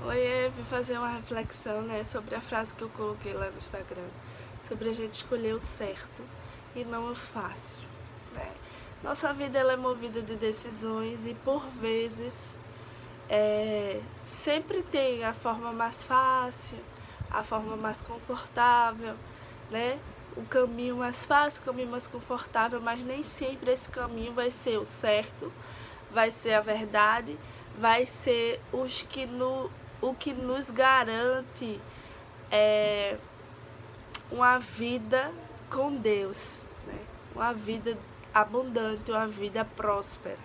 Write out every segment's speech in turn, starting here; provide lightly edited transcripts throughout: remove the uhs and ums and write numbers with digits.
Oi, vim fazer uma reflexão, sobre a frase que eu coloquei lá no Instagram, sobre a gente escolher o certo e não o fácil, né? Nossa vida ela é movida de decisões e por vezes sempre tem a forma mais fácil, a forma mais confortável, né? O caminho mais fácil, o caminho mais confortável, mas nem sempre esse caminho vai ser o certo, vai ser a verdade, vai ser o que nos garante uma vida com Deus, né? Uma vida abundante, uma vida próspera.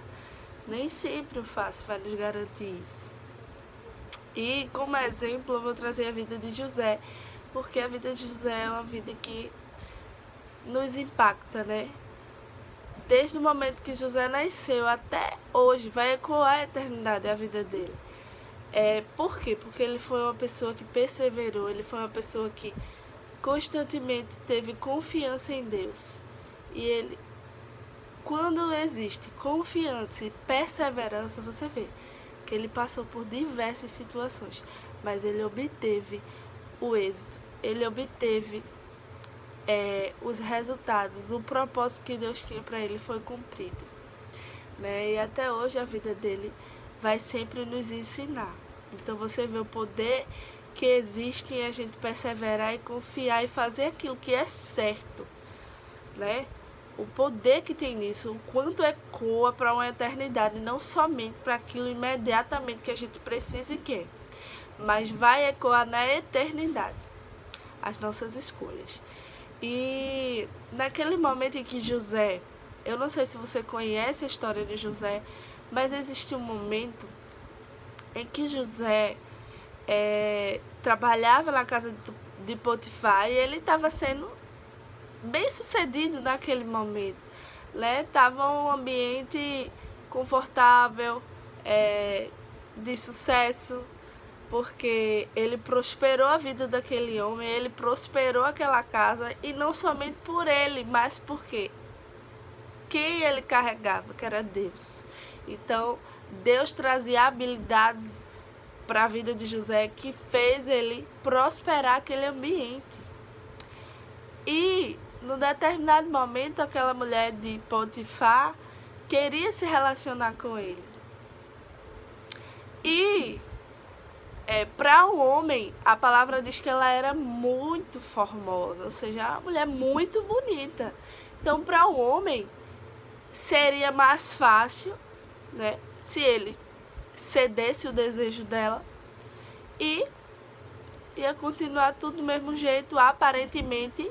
Nem sempre o fácil vai nos garantir isso. E como exemplo eu vou trazer a vida de José, porque a vida de José é uma vida que nos impacta, né? Desde o momento que José nasceu até hoje, vai ecoar a eternidade a vida dele. Por quê? Porque ele foi uma pessoa que perseverou, ele foi uma pessoa que constantemente teve confiança em Deus. E ele, quando existe confiança e perseverança, você vê que ele passou por diversas situações, mas ele obteve o êxito, ele obteve os resultados, o propósito que Deus tinha para ele foi cumprido, né? E até hoje a vida dele vai sempre nos ensinar. Então você vê o poder que existe em a gente perseverar e confiar e fazer aquilo que é certo, né? O poder que tem nisso, o quanto ecoa para uma eternidade, não somente para aquilo imediatamente que a gente precisa e quer, mas vai ecoar na eternidade as nossas escolhas. E naquele momento em que José, eu não sei se você conhece a história de José, mas existe um momento em que José trabalhava na casa de Potifar e ele estava sendo bem sucedido naquele momento, né? Tava um ambiente confortável, de sucesso, porque ele prosperou a vida daquele homem, ele prosperou aquela casa, e não somente por ele, mas porque quem ele carregava, que era Deus. Então, Deus trazia habilidades para a vida de José que fez ele prosperar aquele ambiente. E, num determinado momento, aquela mulher de Potifar queria se relacionar com ele. E para um homem, a palavra diz que ela era muito formosa, ou seja, uma mulher muito bonita. Então, para um homem, seria mais fácil, né, se ele cedesse o desejo dela e ia continuar tudo do mesmo jeito, aparentemente,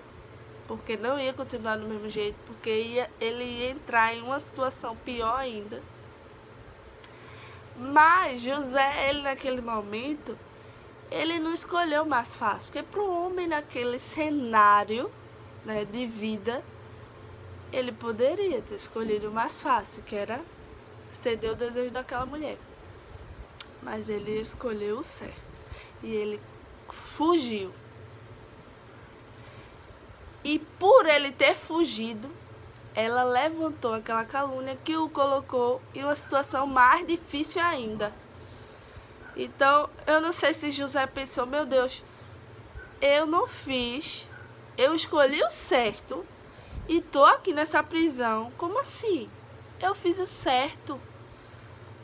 porque não ia continuar do mesmo jeito, porque ele ia entrar em uma situação pior ainda. Mas José, ele naquele momento, ele não escolheu o mais fácil, porque para o homem naquele cenário, né, de vida, ele poderia ter escolhido o mais fácil, que era ceder o desejo daquela mulher. Mas ele escolheu o certo e ele fugiu. E por ele ter fugido, ela levantou aquela calúnia que o colocou em uma situação mais difícil ainda. Então, eu não sei se José pensou, meu Deus, eu não fiz, eu escolhi o certo e tô aqui nessa prisão. Como assim? Eu fiz o certo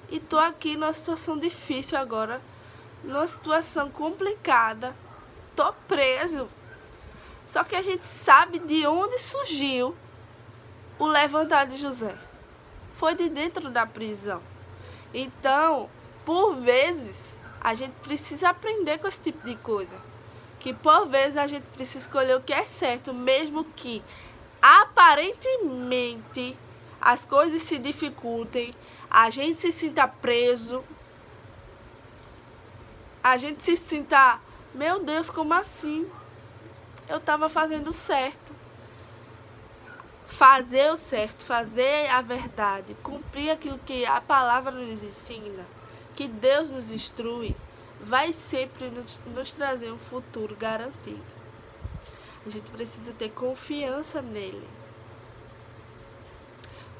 e tô aqui numa situação difícil agora, numa situação complicada, tô preso. Só que a gente sabe de onde surgiu o levantar de José. Foi de dentro da prisão. Então, por vezes, a gente precisa aprender com esse tipo de coisa. Que por vezes a gente precisa escolher o que é certo, mesmo que aparentemente as coisas se dificultem, a gente se sinta preso, a gente se sinta, meu Deus, como assim? Eu estava fazendo certo. Fazer o certo, fazer a verdade, cumprir aquilo que a palavra nos ensina, que Deus nos instrui, vai sempre nos trazer um futuro garantido. A gente precisa ter confiança nele,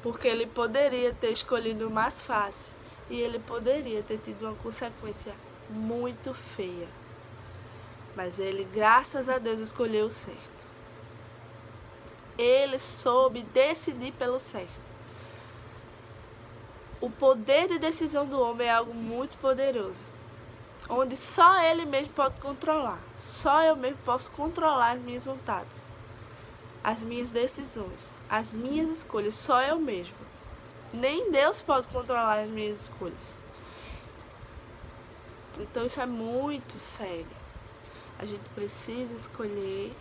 porque ele poderia ter escolhido o mais fácil e ele poderia ter tido uma consequência muito feia. Mas ele, graças a Deus, escolheu o certo. Ele soube decidir pelo certo. O poder de decisão do homem é algo muito poderoso, onde só ele mesmo pode controlar. Só eu mesmo posso controlar as minhas vontades, as minhas decisões, as minhas escolhas. Só eu mesmo. Nem Deus pode controlar as minhas escolhas. Então isso é muito sério. A gente precisa escolher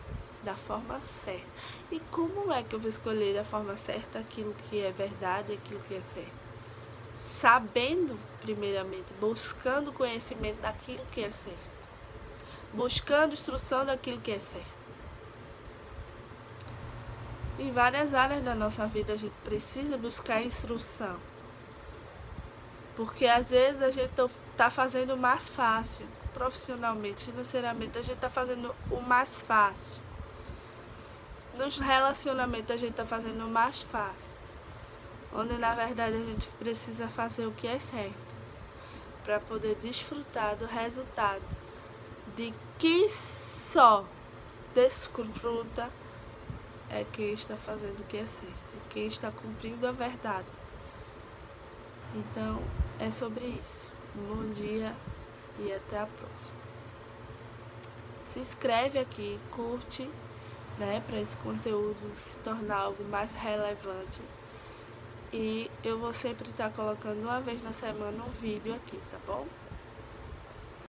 da forma certa. E como é que eu vou escolher da forma certa aquilo que é verdade e aquilo que é certo? Sabendo, primeiramente, buscando conhecimento daquilo que é certo, buscando instrução daquilo que é certo. Em várias áreas da nossa vida a gente precisa buscar instrução, porque às vezes a gente está fazendo o mais fácil, profissionalmente, financeiramente, a gente está fazendo o mais fácil. Nos relacionamentos a gente está fazendo o mais fácil, onde na verdade a gente precisa fazer o que é certo, para poder desfrutar do resultado de que só desfruta é quem está fazendo o que é certo, quem está cumprindo a verdade. Então é sobre isso. Um bom dia e até a próxima. Se inscreve aqui, curte, né, para esse conteúdo se tornar algo mais relevante. E eu vou sempre estar colocando uma vez na semana um vídeo aqui, tá bom?